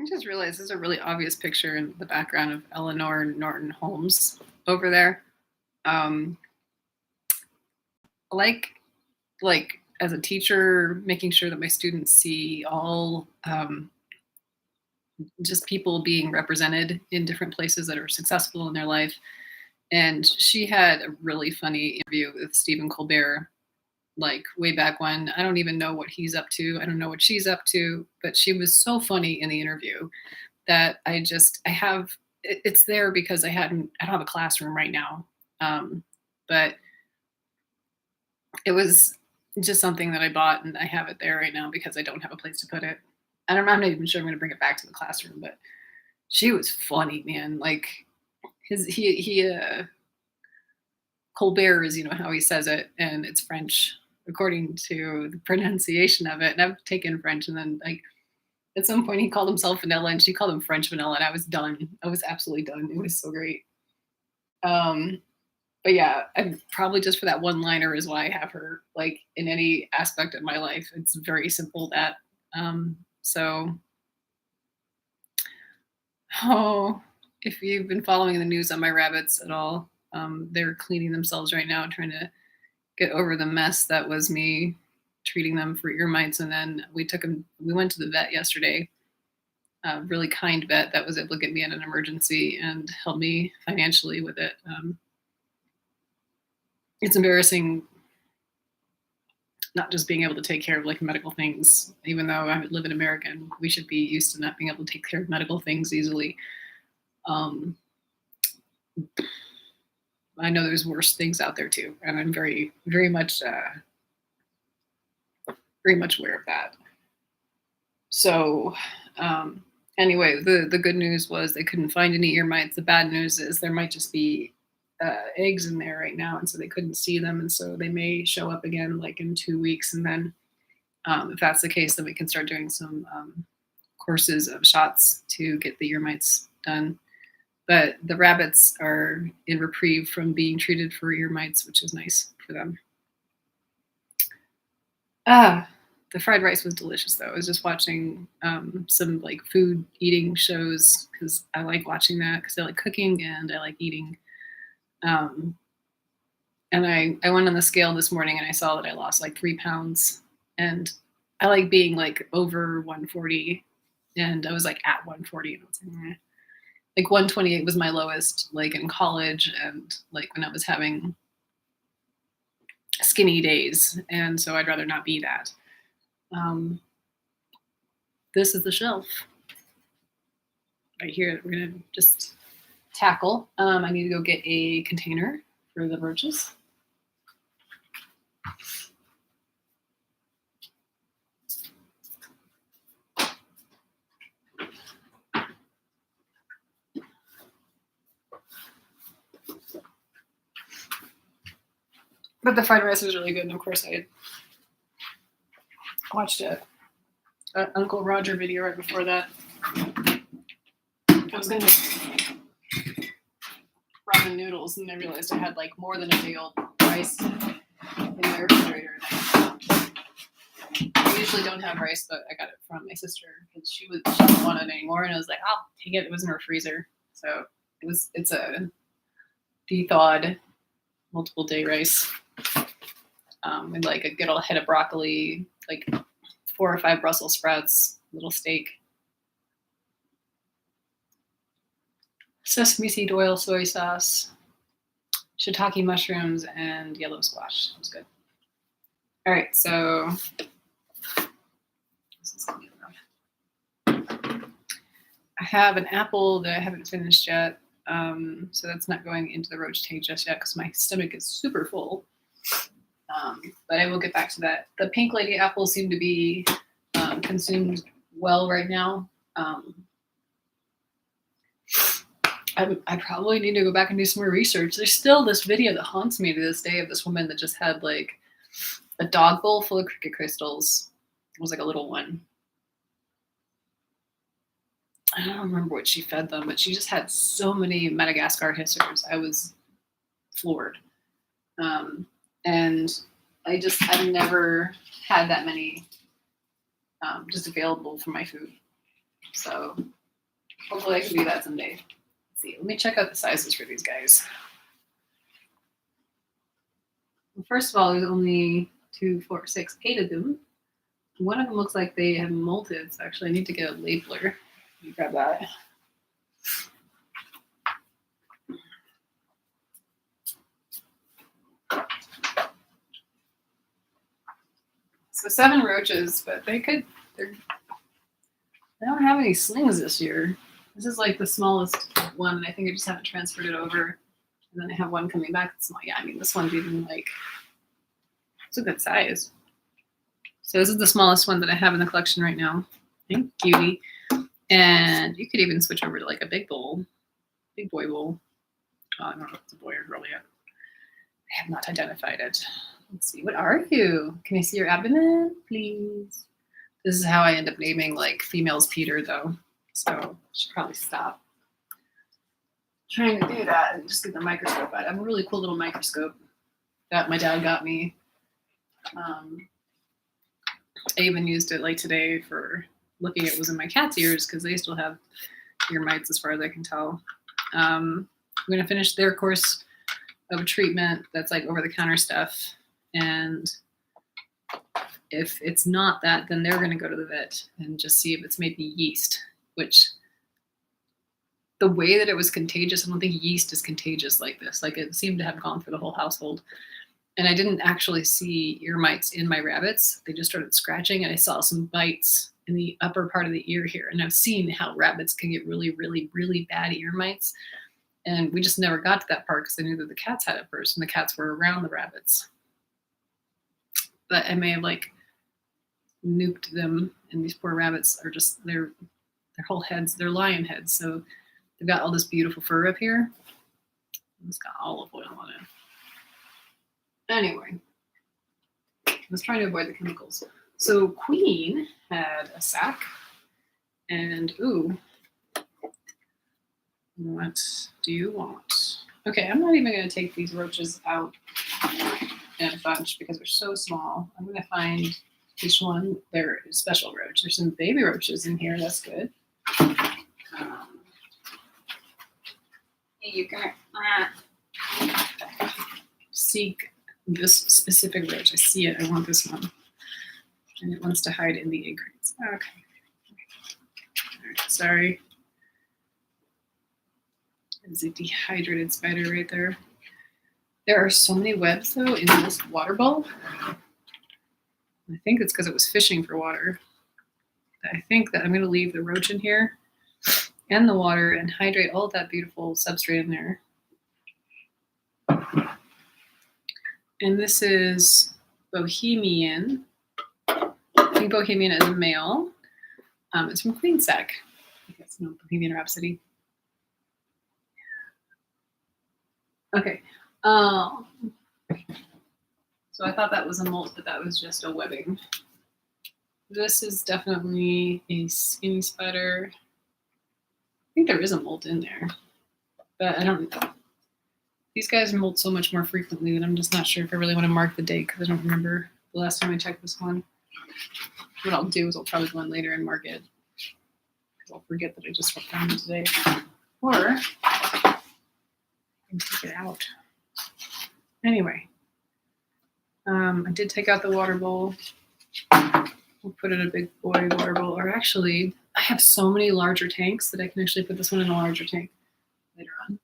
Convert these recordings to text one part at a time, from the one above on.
I just realized there's a really obvious picture in the background of Eleanor Norton Holmes over there. Um, I like as a teacher, making sure that my students see all just people being represented in different places that are successful in their life. And she had a really funny interview with Stephen Colbert, like way back when. I don't even know what he's up to. I don't know what she's up to, but she was so funny in the interview that I have it's there because I don't have a classroom right now. But it was just something that I bought and I have it there right now because I don't have a place to put it. I'm not even sure I'm going to bring it back to the classroom, but she was funny, man. Like he Colbert is, how he says it, and it's French according to the pronunciation of it. And I've taken French, and then like at some point he called himself Vanilla, and she called him French Vanilla, and I was done. I was absolutely done. It was so great. Um, but yeah, and probably just for that one liner is why I have her like in any aspect of my life. It's very simple that. So, oh, if you've been following the news on my rabbits at all, they're cleaning themselves right now, trying to get over the mess that was me treating them for ear mites. And then we went to the vet yesterday, a really kind vet that was able to get me in an emergency and help me financially with it. It's embarrassing not just being able to take care of like medical things, even though I live in America and we should be used to not being able to take care of medical things easily. Um, I know there's worse things out there too, and I'm very, very much aware of that. So, anyway, the good news was they couldn't find any ear mites. The bad news is there might just be eggs in there right now, and so they couldn't see them, and so they may show up again like in 2 weeks. And then, if that's the case, then we can start doing some courses of shots to get the ear mites done. But the rabbits are in reprieve from being treated for ear mites, which is nice for them. The fried rice was delicious, though. I was just watching some like food eating shows because I like watching that because I like cooking and I like eating. And I went on the scale this morning and I saw that I lost like 3 pounds. And I like being like over 140, and I was like at 140, and I was like, like 128 was my lowest, like in college and like when I was having skinny days, and so I'd rather not be that. This is the shelf right here that we're gonna just tackle. I need to go get a container for the roaches. But the fried rice was really good, and of course I watched a Uncle Roger video right before that. I was gonna make ramen noodles, and I realized I had like more than a day old rice in my refrigerator. I usually don't have rice, but I got it from my sister because she didn't want it anymore, and I was like, I'll take it. It was in her freezer, so it's a de-thawed multiple day rice. With like a good old head of broccoli, like 4 or 5 Brussels sprouts, little steak, sesame seed oil, soy sauce, shiitake mushrooms, and yellow squash. It was good. All right, so this is gonna be enough. I have an apple that I haven't finished yet, so that's not going into the roach tank just yet because my stomach is super full. But I will get back to that. The pink lady apples seem to be consumed well right now. I probably need to go back and do some more research. There's still this video that haunts me to this day of this woman that just had like a dog bowl full of cricket crystals. It was like a little one. I don't remember what she fed them, but she just had so many Madagascar hissers. I was floored. And I've never had that many just available for my food. So hopefully I can do that someday. Let's see, let me check out the sizes for these guys. Well, first of all, there's only 2, 4, 6, 8 of them. One of them looks like they have molted, so actually I need to get a labeler. Let me grab that. So 7 roaches, but they don't have any slings this year. This is like the smallest one, and I think I just haven't transferred it over. And then I have one coming back that's small. Yeah, I mean, this one's even like, it's a good size. So this is the smallest one that I have in the collection right now. Thank you. And you could even switch over to like a big bowl, big boy bowl. Oh, I don't know if it's a boy or girl yet. I have not identified it. Let's see, what are you? Can I see your abdomen, please? This is how I end up naming like females Peter though. So I should probably stop trying to do that and just get the microscope out. I have a really cool little microscope that my dad got me. I even used it like today for looking at what was in my cat's ears because they still have ear mites as far as I can tell. I'm going to finish their course of treatment that's like over-the-counter stuff. And if it's not that, then they're going to go to the vet and just see if it's maybe yeast, which the way that it was contagious, I don't think yeast is contagious like this. Like it seemed to have gone through the whole household. And I didn't actually see ear mites in my rabbits. They just started scratching and I saw some bites in the upper part of the ear here. And I've seen how rabbits can get really, really, really bad ear mites. And we just never got to that part because I knew that the cats had it first and the cats were around the rabbits. But I may have like nuked them, and these poor rabbits are just, their whole heads, they're lion heads. So they've got all this beautiful fur up here. It's got olive oil on it. Anyway, I was trying to avoid the chemicals. So Queen had a sack, and ooh, what do you want? Okay, I'm not even going to take these roaches out in a bunch because they're so small. I'm going to find each one their special roach. There's some baby roaches in here. That's good. You can seek this specific roach. I see it. I want this one. And it wants to hide in the egg crates. Okay. All right, sorry. There's a dehydrated spider right there. There are so many webs, though, in this water bowl. I think it's because it was fishing for water. I think that I'm going to leave the roach in here and the water and hydrate all of that beautiful substrate in there. And this is Bohemian. I think Bohemian is a male. It's from Queen Sack. I guess no Bohemian Rhapsody. Okay. So I thought that was a molt, but that was just a webbing. This is definitely a skinny spider. I think there is a molt in there, but I don't know. These guys molt so much more frequently that I'm just not sure if I really want to mark the date because I don't remember the last time I checked this one. What I'll do is I'll probably go in later and mark it because I'll forget that I just found it today. Or I can take it out. Anyway, I did take out the water bowl. We'll put it in a big boy water bowl. Or actually, I have so many larger tanks that I can actually put this one in a larger tank later on.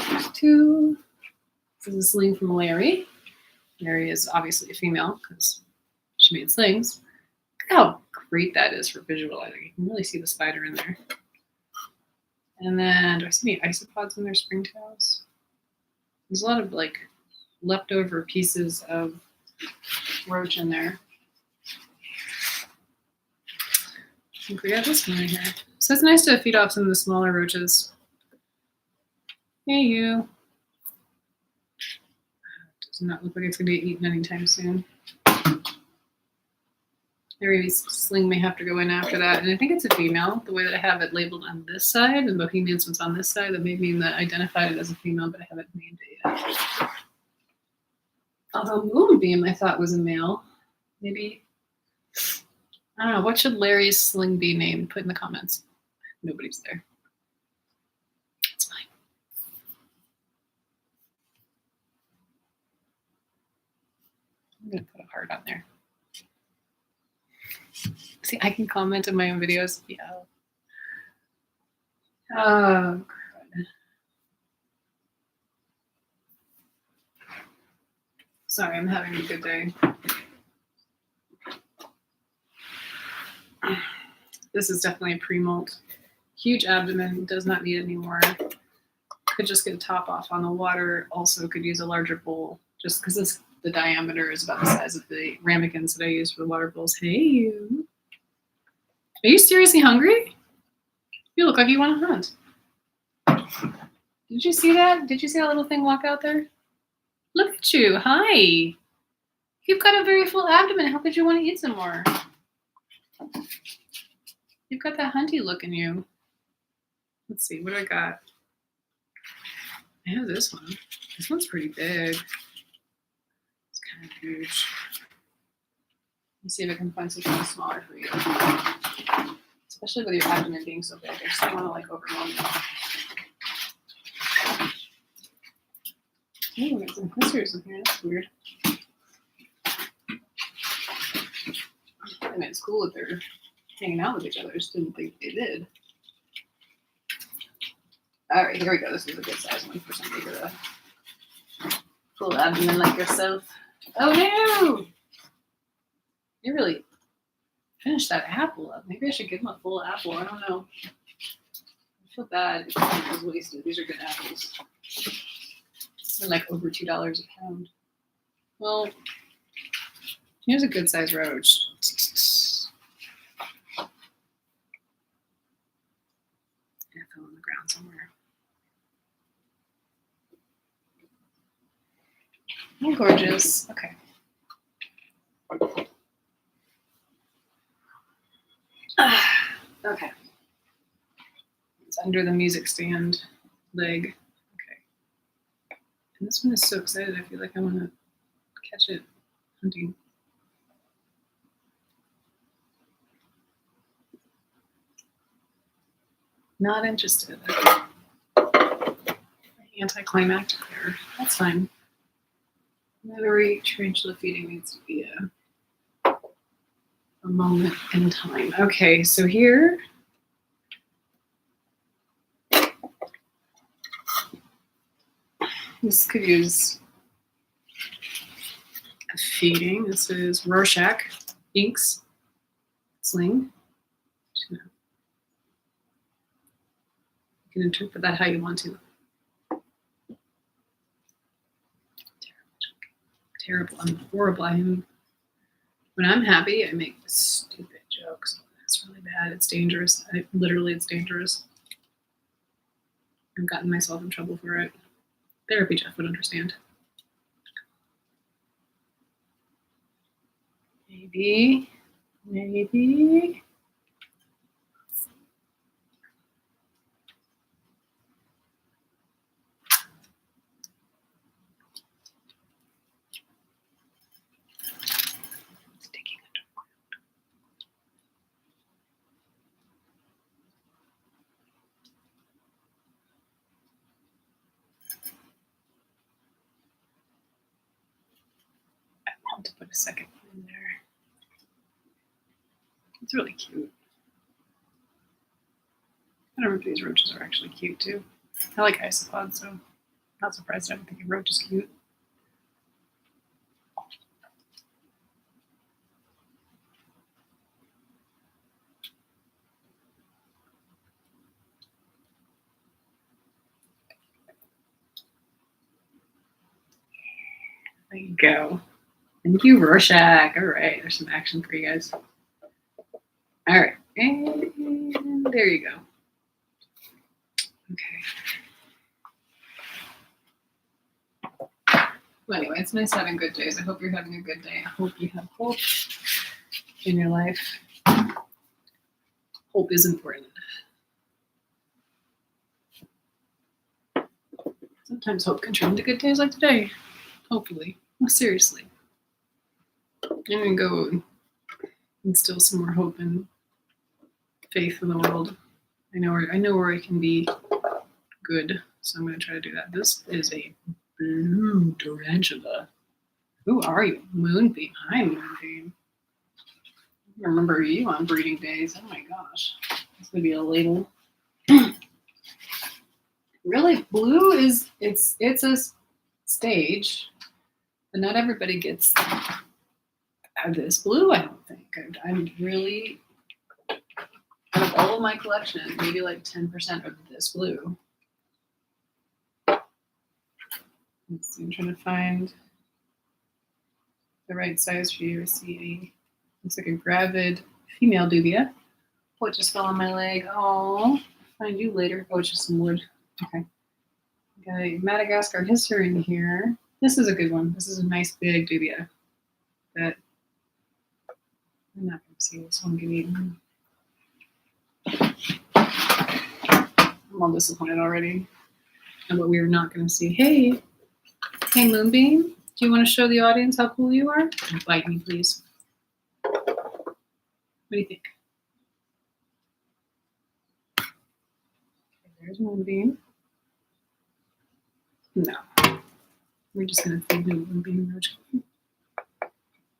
There's 2. This is a sling from Larry. Larry is obviously a female because she made slings. Look how great that is for visualizing. You can really see the spider in there. And then, do I see any isopods in their springtails? There's a lot of like leftover pieces of roach in there. I think we got this one right here. So it's nice to feed off some of the smaller roaches. Hey, you. Does not look like it's going to be eaten anytime soon. Mary's sling may have to go in after that. And I think it's a female, the way that I have it labeled on this side, and Bohemian's one's on this side. That may mean that I identified it as a female, but I haven't named it yet. Although Moonbeam I thought was a male. Maybe I don't know. What should Larry's sling be named? Put in the comments. Nobody's there. It's fine. I'm going to put a heart on there. See, I can comment in my own videos. Yeah. Oh, crud. Sorry, I'm having a good day. This is definitely a pre-molt. Huge abdomen, does not need any more. Could just get a top off on the water. Also could use a larger bowl just because the diameter is about the size of the ramekins that I use for the water bowls. Hey, you. Are you seriously hungry? You look like you want to hunt. Did you see that? Did you see that little thing walk out there? Look at you. Hi. You've got a very full abdomen. How could you want to eat some more? You've got that hunty look in you. Let's see. What do I got? I have this one. This one's pretty big. It's kind of huge. Let's see if I can find something smaller for you. Especially with your abdomen being so big. I just don't want to like overwhelm you. Oh, we got some whiskers in here. That's weird. I mean, it's cool that they're hanging out with each other. I just didn't think they did. All right, here we go. This is a good size one for somebody with a full abdomen like yourself. Oh no! You really finished that apple up. Maybe I should give him a full apple. I don't know. I feel bad if it was wasted. These are good apples. They're like over $2 a pound. Well, here's a good size roach. Yeah, it fell on the ground somewhere. Oh, gorgeous. Okay. Okay. It's under the music stand leg. Okay. And this one is so excited. I feel like I want to catch it hunting. Not interested. Anticlimactic there. That's fine. Every tarantula feeding needs to be a moment in time. Okay, so here. This could use a feeding. This is Rorschach Inks Sling. You can interpret that how you want to. Terrible. I'm horrible. When I'm happy, I make stupid jokes. It's really bad. It's dangerous. It's dangerous. I've gotten myself in trouble for it. Therapy Jeff would understand. Maybe. To put a second one in there. It's really cute. I don't know if these roaches are actually cute too. I like isopods, so I'm not surprised I don't think a roach is cute. There you go. Thank you, Rorschach. All right, there's some action for you guys. All right, and there you go. Okay. Well, anyway, it's nice having good days. I hope you're having a good day. I hope you have hope in your life. Hope is important. Sometimes hope can turn into good days like today. Hopefully. No, seriously. I'm going to go instill some more hope and faith in the world. I know where I can be good, so I'm going to try to do that. This is a blue tarantula. Who are you? Moonbeam. Hi, Moonbeam. I remember you on breeding days. Oh my gosh. It's going to be a label. Really, blue is, it's a stage, but not everybody gets this blue, I don't think. I'm really, out of all of my collection, maybe like 10% of this blue. Let's see, I'm trying to find the right size for you. I see looks like a gravid female dubia. Oh, it just fell on my leg. Oh, find you later. Oh, it's just some wood. Okay. Got a Madagascar history in here. This is a good one. This is a nice big dubia that I'm not going to see this one get eaten. I'm all disappointed already. And what we are not going to see. Hey, Moonbeam, do you want to show the audience how cool you are? Don't bite me, please. What do you think? Okay, there's Moonbeam. No. We're just going to feed Moonbeam roach.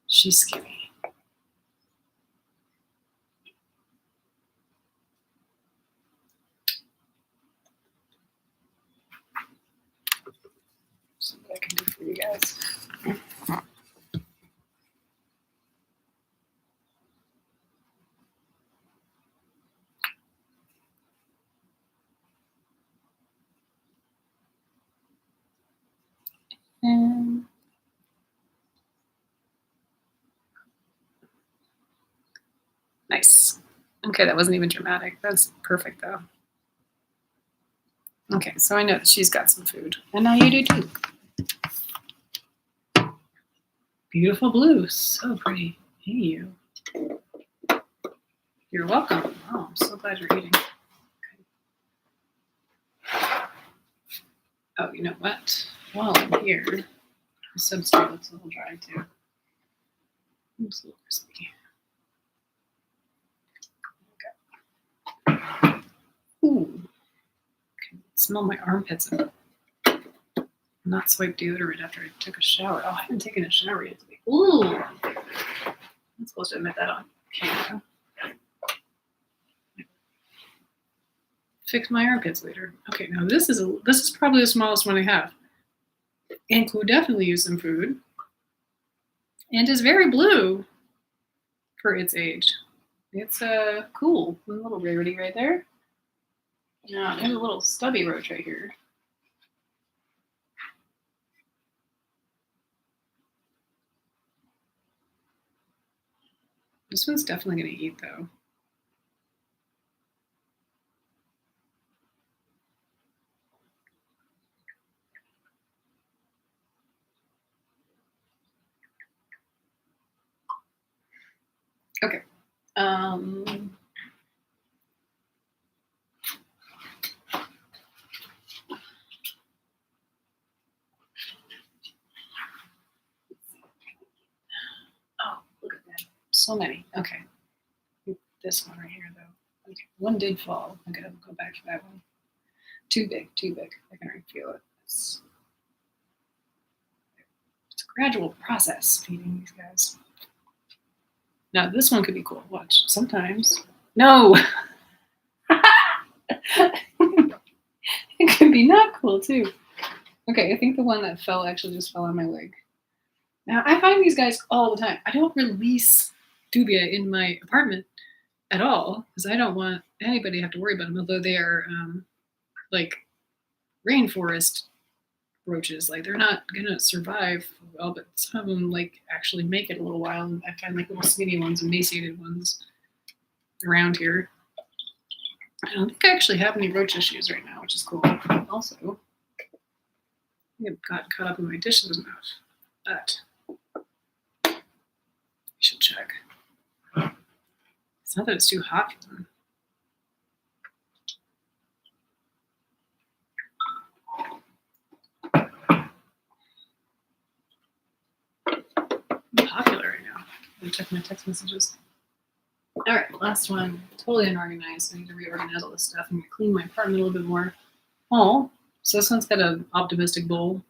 She's skinny. See what I can do for you guys. Nice. Okay, that wasn't even dramatic. That's perfect, though. Okay, so I know that she's got some food. And now you do, too. Beautiful blue. So pretty. Hey, you. You're welcome. Oh, I'm so glad you're eating. Okay. Oh, you know what? While I'm here, the substrate looks a little dry, too. Looks a little crispy. Okay. Ooh. I can smell my armpits. Not swipe deodorant after I took a shower. Oh, I haven't taken a shower yet today. Ooh. I'm supposed to admit that on camera. Fix my armpits later. Okay, now this is probably the smallest one I have. And could definitely use some food. And is very blue for its age. It's cool. A little rarity right there. Yeah, there's a little stubby roach right here. This one's definitely going to eat, though. Okay. Oh, look at that. So many. Okay. This one right here, though. Okay. One did fall. I gotta go back to that one. Too big, too big. I can already feel it. It's a gradual process feeding these guys. Now, this one could be cool. Watch. Sometimes. No! It could be not cool, too. Okay, I think the one that fell actually just fell on my leg. Now, I find these guys all the time. I don't release dubia in my apartment at all because I don't want anybody to have to worry about them, although they are like rainforest roaches. Like, they're not going to survive well, but some of them like actually make it a little while. And I find like little skinny ones, emaciated ones around here. I don't think I actually have any roach issues right now, which is cool. Also, I have got caught up in my dishes enough, but I should check. It's not that it's too hot for them. I'm popular right now. I check my text messages. All right, last one. Totally unorganized. I need to reorganize all this stuff and clean my apartment a little bit more. Oh, so this one's got an optimistic bowl.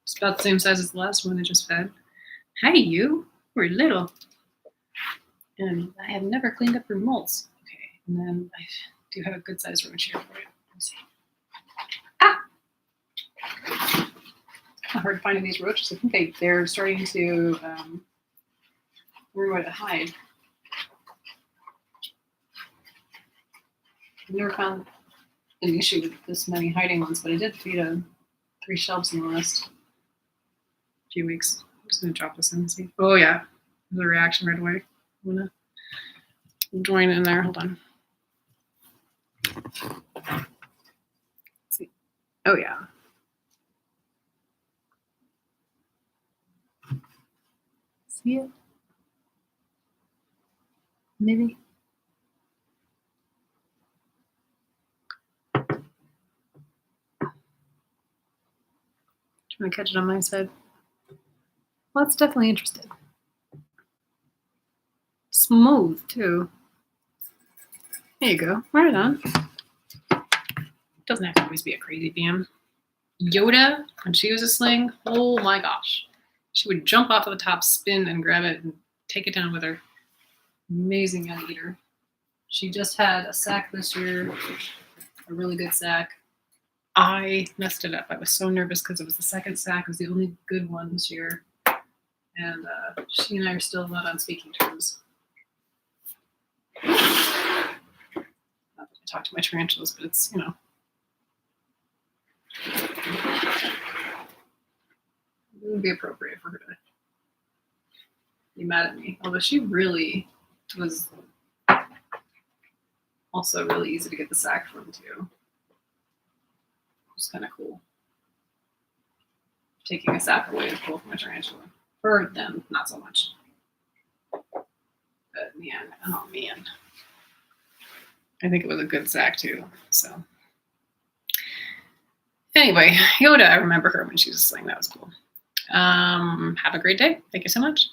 It's about the same size as the last one I just fed. Hi, you. We're little. And I have never cleaned up your molds. Okay, and then I do have a good sized roach here for you. Let me see. Ah! It's kind of hard finding these roaches. I think they're starting to learn where to hide. I've never found an issue with this many hiding ones, but I did feed 3 shelves in the last few weeks. I'm just gonna drop this in and see. Oh yeah, there's a reaction right away. I'm gonna join in there. Hold on. Let's see. Oh yeah. See it? Maybe. Trying to catch it on my side. Well, it's definitely interested. Smooth too. There you go. Right on. Doesn't have to always be a crazy BM. Yoda, when she was a sling, oh my gosh. She would jump off of the top, spin, and grab it and take it down with her. Amazing young eater. She just had a sack this year, a really good sack. I messed it up. I was so nervous because it was the second sack. It was the only good one this year. And she and I are still not on speaking terms. Not that I talk to my tarantulas, but it's, you know. It would be appropriate for her to be mad at me. Although she really was also really easy to get the sack from too. It's kind of cool. Taking a sack away is cool for my tarantula. For them, not so much. But man, oh man. I think it was a good sack too. So anyway, Yoda, I remember her when she was a sling. That was cool. Have a great day. Thank you so much.